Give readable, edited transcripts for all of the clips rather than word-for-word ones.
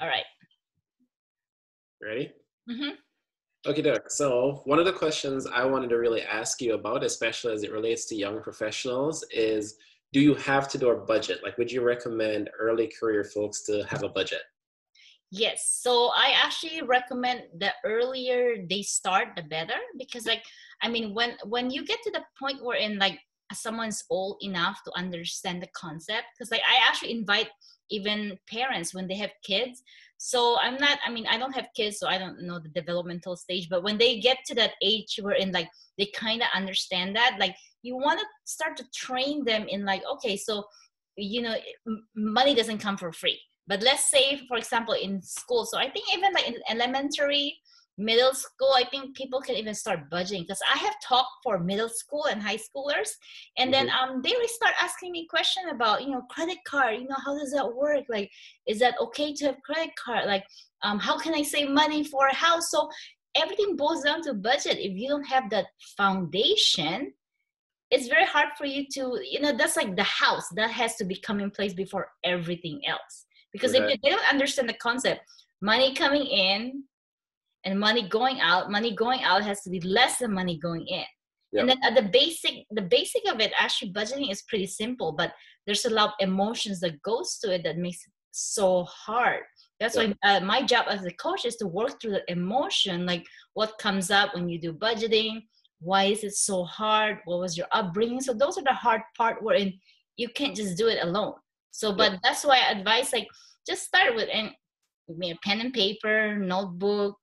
All right. Ready? Mm-hmm. Okay, Doc. So one of the questions I wanted to really ask you about, especially as it relates to young professionals, is do you have to do a budget? Like, would you recommend early career folks to have a budget? Yes. So I actually recommend the earlier they start, the better, because like, I mean, when you get to the point where in like someone's old enough to understand the concept, because like I actually invite even parents when they have kids. So I'm not, I mean, I don't have kids, so I don't know the developmental stage, but when they get to that age where in like they kind of understand that, like you want to start to train them in like, okay, so you know, money doesn't come for free. But let's say, for example, in school, so I think even like in elementary, middle school, I think people can even start budgeting, because I have talked for middle school and high schoolers, and then Hmm. they will start asking me question about, you know, credit card, you know, how does that work? Like, is that okay to have credit card? Like, how can I save money for a house? So everything boils down to budget. If you don't have that foundation, it's very hard for you to, you know, that's like the house that has to become in place before everything else. Because if Okay. they don't understand the concept, money coming in and money going out has to be less than money going in. And Yep. then the basic of it, actually budgeting is pretty simple, but there's a lot of emotions that goes to it that makes it so hard. That's Yep. why my job as a coach is to work through the emotion, like what comes up when you do budgeting. Why is it so hard? What was your upbringing? So those are the hard part wherein you can't just do it alone. So, Yep. but that's why I advise like just start with and a pen and paper, notebook,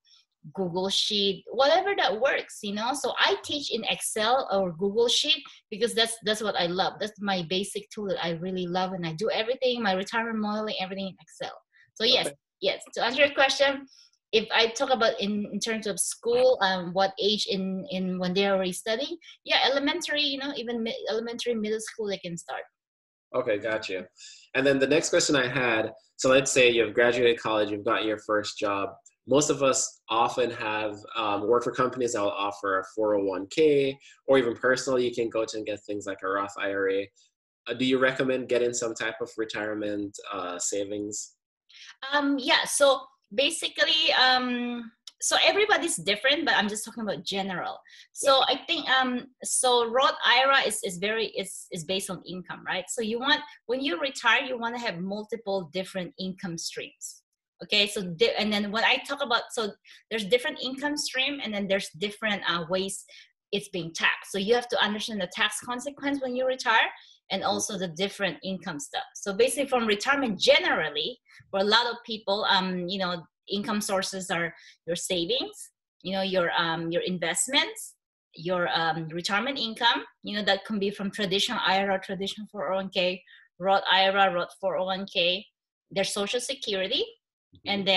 Google Sheet, whatever that works, you know. So I teach in Excel or Google Sheet because that's what I love. That's my basic tool that I really love, and I do everything, my retirement modeling, everything in Excel. So yes, Okay. yes. To answer your question, if I talk about in terms of school, what age in when they're already studying, yeah, elementary, you know, even elementary, middle school, they can start. Okay, gotcha. And then the next question I had, so let's say you've graduated college, you've got your first job. Most of us often have worked for companies that will offer a 401k, or even personal, you can go to and get things like a Roth IRA. Do you recommend getting some type of retirement savings? Yeah, so basically, so everybody's different, but I'm just talking about general. Yep. So I think so Roth IRA is based on income, right? So you want, when you retire, you want to have multiple different income streams. Okay, so and then when I talk about, so there's different income stream, and then there's different ways it's being taxed. So you have to understand the tax consequence when you retire, and Mhm. also the different income stuff. So basically, from retirement generally, for a lot of people, you know, income sources are your savings, you know, your investments, your retirement income, you know, that can be from traditional IRA, traditional 401k, Roth IRA, Roth 401k, their social security, Mhm. and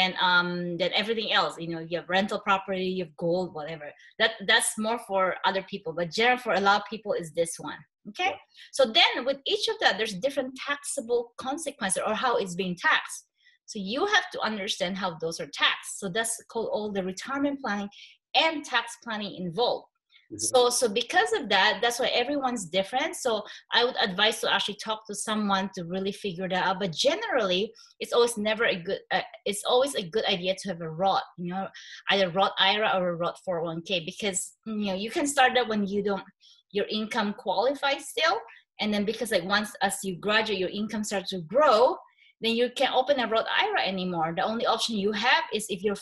then everything else, you know, you have rental property, you have gold, whatever. That's more for other people, but general for a lot of people is this one. Okay, Yep. so then with each of that, there's different taxable consequences or how it's being taxed. So you have to understand how those are taxed. So that's called all the retirement planning and tax planning involved. Mhm. So because of that, that's why everyone's different. So I would advise to actually talk to someone to really figure that out. But generally, it's always never a good. It's always a good idea to have a Roth, you know, either Roth IRA or a Roth 401k, because you know you can start that when you don't, your income qualifies still, and then because like once as you graduate, your income starts to grow, then you can't open a Roth IRA anymore. The only option you have is if your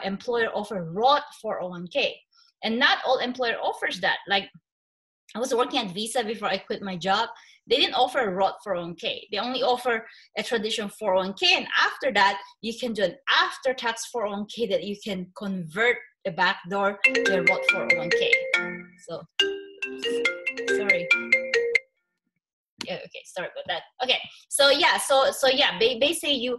employer offer Roth 401k, and not all employer offers that. Like I was working at Visa before I quit my job. They didn't offer a Roth 401k. They only offer a traditional 401k, and after that, you can do an after-tax 401k that you can convert a backdoor to a Roth 401k. So sorry. Yeah, okay, sorry about that. Okay, so yeah, so yeah, basically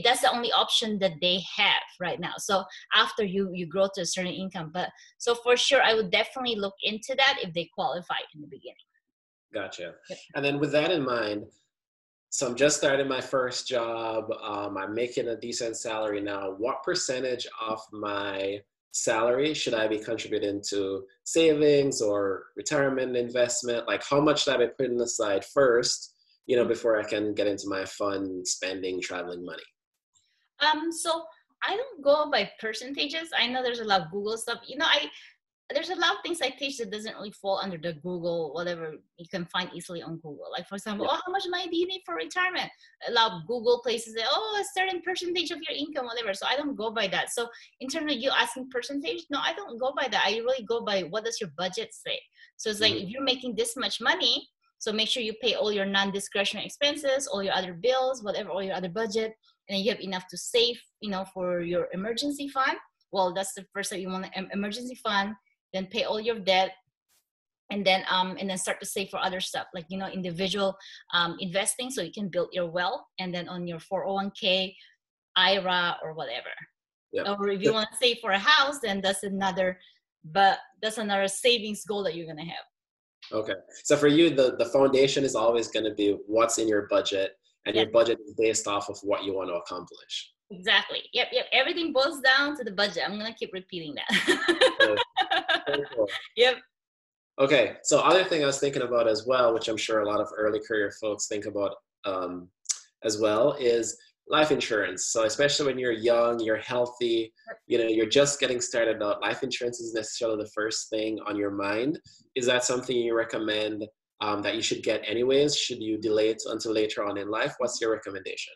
that's the only option that they have right now. So after you grow to a certain income, but so for sure I would definitely look into that if they qualify in the beginning. Gotcha. Yep. And then with that in mind, so I'm just starting my first job. I'm making a decent salary now. What percentage of my salary should I be contributing to savings or retirement investment? Like how much should I be putting aside first, before I can get into my fun spending, traveling money? So I don't go by percentages. I know there's a lot of Google stuff. There's a lot of things I teach that doesn't really fall under the Google, whatever you can find easily on Google. Like for example, Yeah. oh, how much money do you need for retirement? A lot of Google places say, oh, a certain percentage of your income, whatever. So I don't go by that. So in terms of you asking percentage, no, I don't go by that. I really go by what does your budget say. So it's like Mhm. if you're making this much money, so make sure you pay all your non-discretionary expenses, all your other bills, whatever, all your other budget, and then you have enough to save, for your emergency fund. Well, that's the first thing you want, an emergency fund, then pay all your debt, and then start to save for other stuff like individual investing, so you can build your wealth, and then on your 401k, IRA, or whatever. Yeah. Or if you want to save for a house, then that's another savings goal that you're going to have. Okay. So for you, the foundation is always going to be what's in your budget, and Yes, your budget is based off of what you want to accomplish. exactly. Yep, everything boils down to the budget. I'm going to keep repeating Very, that. very cool. Yep. Okay. So other thing I was thinking about as well, which I'm sure a lot of early career folks think about as well, is life insurance. So especially when you're young, you're healthy, you're just getting started out, life insurance isn't necessarily the first thing on your mind. Is that something you recommend that you should get anyways? Should you delay it until later on in life? What's your recommendation?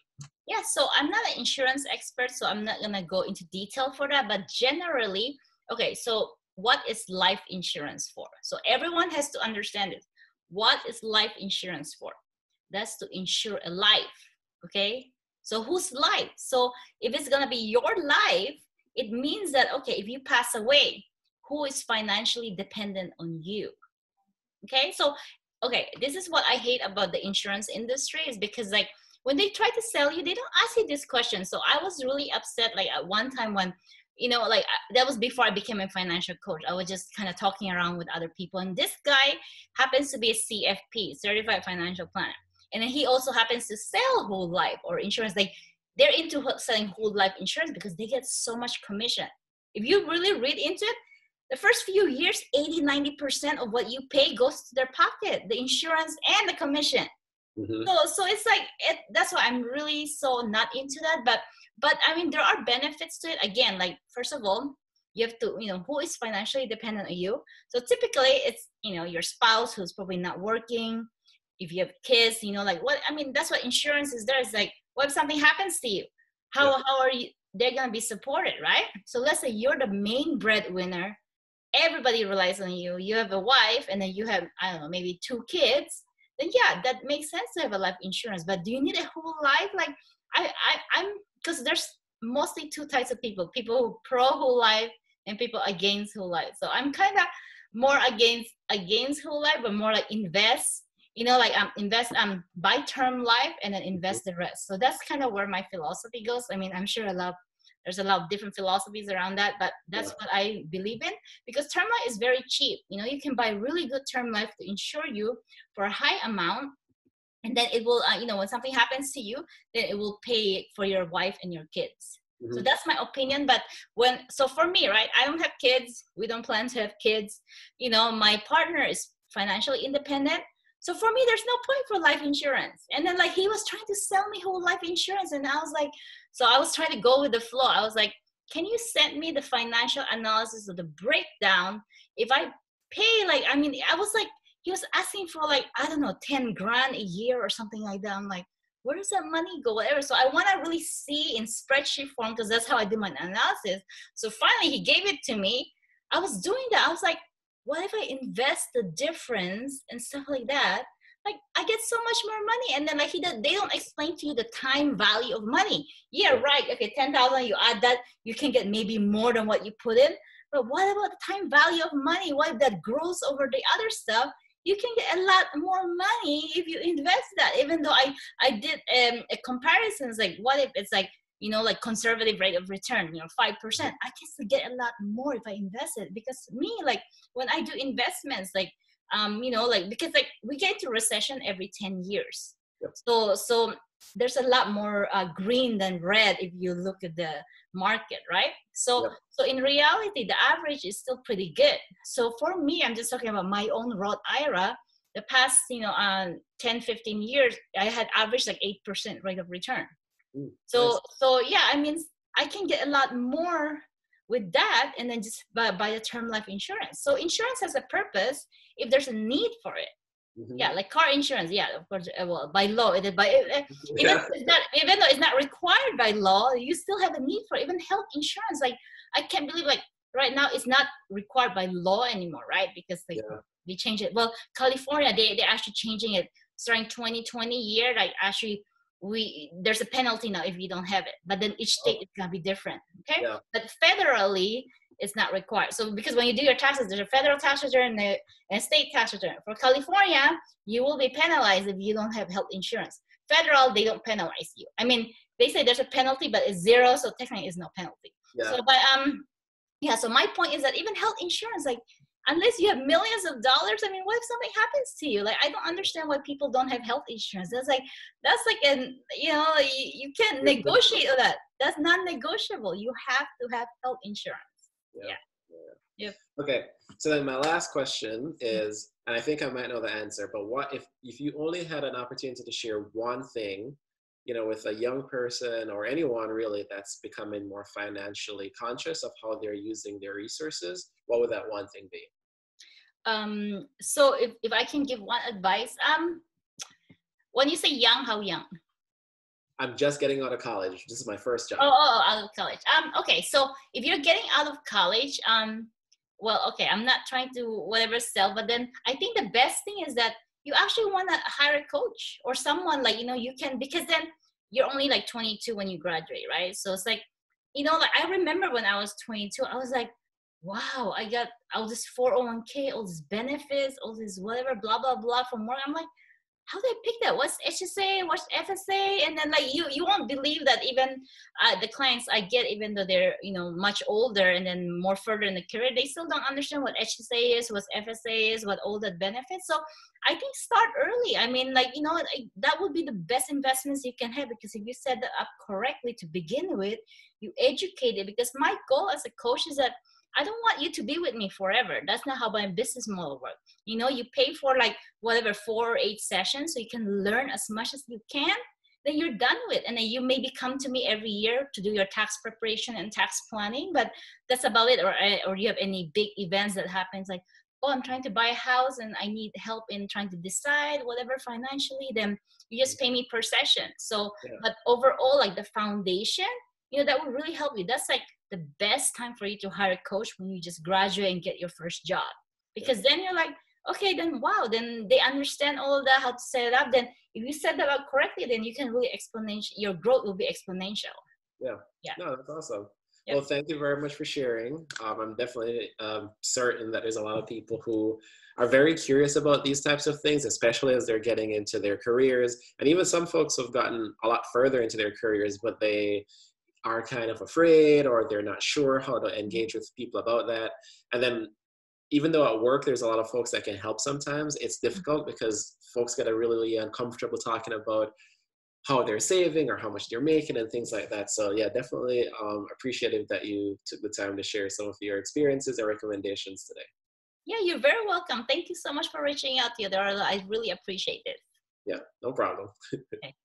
Yeah, so I'm not an insurance expert, so I'm not gonna go into detail for that. But generally, okay, so what is life insurance for? So everyone has to understand it. What is life insurance for? That's to insure a life, okay? So whose life? So if it's gonna be your life, it means that, okay, if you pass away, who is financially dependent on you? Okay, so okay, this is what I hate about the insurance industry, is because like when they try to sell you, they don't ask you this question. So I was really upset, like at one time when that was before I became a financial coach. I was just kind of talking around with other people, and this guy happens to be a CFP, certified financial planner, and then he also happens to sell whole life or insurance. Like they're into selling whole life insurance because they get so much commission. If you really read into it, the first few years, 80-90% of what you pay goes to their pocket, the insurance and the commission. Hmm. So it's like that's why I'm really so not into that. But I mean, there are benefits to it. Again, like first of all, you have to, who is financially dependent on you. So typically it's, your spouse who's probably not working. If you have kids, like what, I mean, that's what insurance is there. It's like, what if something happens to you? Yeah. How are you, they're going to be supported, right? So let's say you're the main breadwinner, everybody relies on you, you have a wife, and then you have, I don't know, maybe 2 kids, then yeah, that makes sense to have a life insurance. But do you need a whole life? Like I'm, because there's mostly 2 types of people who pro whole life and people against whole life. So I'm kind of more against whole life, but more like invest, like invest, buy term life and then invest the rest. So that's kind of where my philosophy goes. I mean, I'm sure there's a lot of different philosophies around that, but that's what I believe in, because term life is very cheap. You can buy really good term life to insure you for a high amount, and then it will, when something happens to you, then it will pay for your wife and your kids. So Hmm. that's my opinion. But so for me, right, I don't have kids. We don't plan to have kids. My partner is financially independent. So for me, there's no point for life insurance. And then like he was trying to sell me whole life insurance. And I was like, so I was trying to go with the flow. I was like, can you send me the financial analysis of the breakdown? If I pay, like, I mean, I was like, he was asking for like, I don't know, 10 grand a year or something like that. I'm like, where does that money go? Whatever. So I want to really see in spreadsheet form, because that's how I do my analysis. So finally he gave it to me. I was doing that. I was like, what if I invest the difference and stuff like that? Like I get so much more money. And then like they don't explain to you the time value of money. Yeah, right. Okay, 10,000, you add that, you can get maybe more than what you put in. But what about the time value of money? What if that grows over the other stuff? You can get a lot more money if you invest that. Even though I did a comparisons, like what if it's like, like conservative rate of return, 5%, I can still get a lot more if I invest it. Because me, like when I do investments, like like, because like we get into recession every 10 years. Yep. So there's a lot more green than red if you look at the market, right? So Yep. so in reality, the average is still pretty good. So for me, I'm just talking about my own Roth IRA. The past 10-15 years, I had averaged like 8% rate of return. So Nice. so yeah, I mean, I can get a lot more with that, and then just buy a term life insurance. So insurance has a purpose if there's a need for it. Hmm. Yeah, like car insurance. Yeah, of course. Well, by law, it is by Yeah. even though it's not required by law, you still have a need for it. Even health insurance. Like, I can't believe, like, right now it's not required by law anymore, right? Because, like, Yeah. they changed it. Well, California, they're actually changing it starting 2020 year. Like, actually, we there's a penalty now if you don't have it. But then each state Oh, is gonna be different. Okay, yeah. but federally, it's not required. So because when you do your taxes, there's a federal tax return and a state tax return. For California, you will be penalized if you don't have health insurance. Federal, they don't penalize you. I mean, they say there's a penalty, but it's zero, so technically it's no penalty. Yeah. So, but yeah. So my point is that even health insurance, like, unless you have millions of dollars, I mean, what if something happens to you? Like, I don't understand why people don't have health insurance. That's like an, you can't It's difficult. negotiate that. That's non-negotiable. You have to have health insurance. Yeah. Yeah. Yeah. Yep. Okay. So then my last question is, and I think I might know the answer, but what if you only had an opportunity to share one thing, with a young person or anyone really that's becoming more financially conscious of how they're using their resources, what would that one thing be? So if I can give one advice, when you say young, how young? I'm just getting out of college. This is my first job. Out of college. Okay. So if you're getting out of college, well, okay, I'm not trying to whatever sell, but then I think the best thing is that you actually want to hire a coach or someone, like, you can, because then you're only like 22 when you graduate, right? So it's like, like, I remember when I was 22, I was like, wow, I got all this 401k, all these benefits, all this whatever, blah, blah, blah from work. I'm like, how do I pick that? What's HSA? What's FSA? And then, like, you won't believe that even the clients I get, even though they're much older and then more further in the career, they still don't understand what HSA is, what FSA is, what all that benefits. So I think start early. I mean, like, that would be the best investments you can have, because if you set that up correctly to begin with, you educate it. Because my goal as a coach is that I don't want you to be with me forever. That's not how my business model works. You pay for like whatever 4 or 8 sessions so you can learn as much as you can. Then you're done with, and then you maybe come to me every year to do your tax preparation and tax planning. But that's about it. Or you have any big events that happens, like, oh, I'm trying to buy a house and I need help in trying to decide whatever financially. Then you just pay me per session. So, Yeah. but overall, like the foundation, that would really help you. That's like the best time for you to hire a coach, when you just graduate and get your first job, because then you're like, okay, then wow, then they understand all of that, how to set it up. Then if you set that up correctly, then you can really your growth will be exponential. Yeah. Yeah. No, that's awesome. Yep. Well, thank you very much for sharing. I'm definitely certain that there's a lot of people who are very curious about these types of things, especially as they're getting into their careers. And even some folks have gotten a lot further into their careers, but they are kind of afraid, or they're not sure how to engage with people about that. And then even though at work there's a lot of folks that can help, sometimes it's difficult because folks get really uncomfortable talking about how they're saving or how much they're making and things like that. So yeah, definitely appreciative that you took the time to share some of your experiences and recommendations today. Yeah, you're very welcome. Thank you so much for reaching out, Theodore. I really appreciate it. Yeah, no problem. Okay.